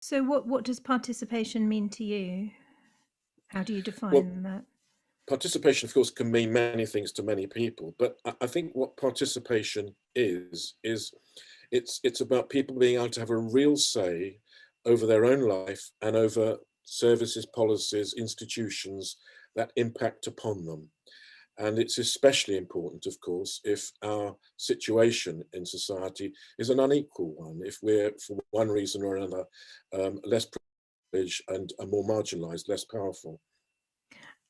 So what does participation mean to you? How do you Well, define that? participation, of course, can mean many things to many people, but I think what participation is it's about people being able to have a real say over their own life and over services, policies, institutions that impact upon them. And it's especially important, of course, if our situation in society is an unequal one, if we're, for one reason or another, less privileged and are more marginalized, less powerful.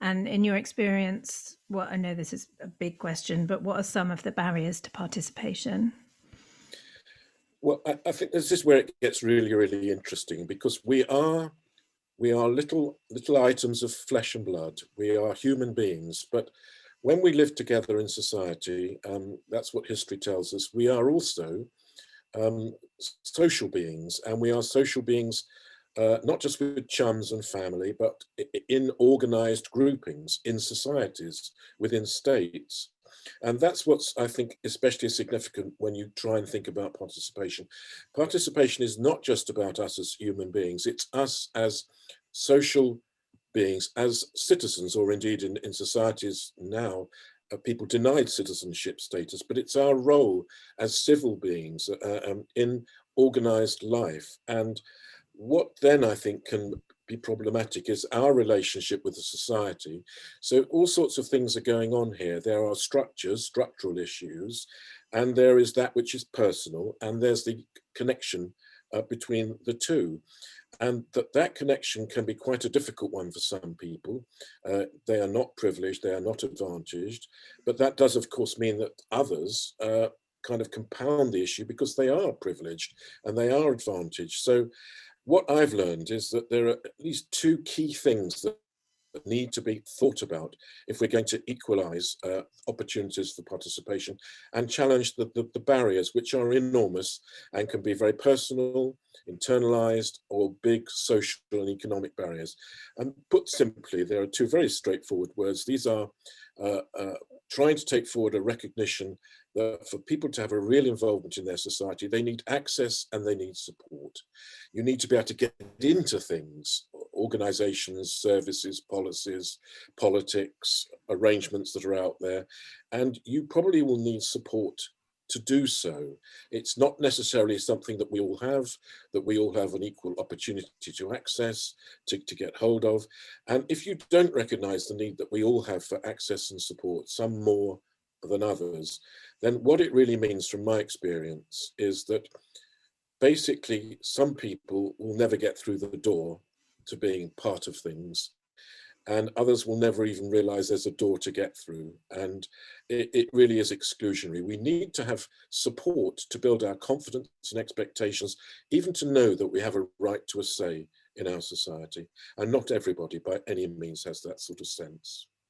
And in your experience, well, I know this is a big question, but what are some of the barriers to participation? Well, I think this is where it gets really, really interesting because we are little items of flesh and blood. We are human beings, but when we live together in society, that's what history tells us. We are also social beings, and we are social beings not just with chums and family, but in organized groupings, in societies, within states. And that's what's, I think, especially significant when you try and think about participation. Participation is not just about us as human beings, it's us as social beings, as citizens, or indeed in societies now, people denied citizenship status, but it's our role as civil beings in organized life. And what then I think can be problematic is our relationship with the society. So all sorts of things are going on here. There are structures, structural issues, and there is that which is personal, and there's the connection between the two. And that connection can be quite a difficult one for some people. They are not privileged, they are not advantaged, but that does, of course, mean that others kind of compound the issue because they are privileged and they are advantaged. So what I've learned is that there are at least two key things that need to be thought about if we're going to equalize opportunities for participation and challenge the barriers, which are enormous and can be very personal, internalized, or big social and economic barriers. And put simply, there are two very straightforward words. These are uh, uh, trying to take forward a recognition that for people to have a real involvement in their society, they need access and they need support. You need to be able to get into things, organizations, services, policies, politics, arrangements that are out there, and you probably will need support to do so. It's not necessarily something that we all have an equal opportunity to access, to get hold of. And if you don't recognize the need that we all have for access and support, some more than others, then what it really means from my experience is that basically some people will never get through the door to being part of things, and others will never even realize there's a door to get through. And it really is exclusionary. We need to have support to build our confidence and expectations, even to know that we have a right to a say in our society. And not everybody by any means has that sort of sense.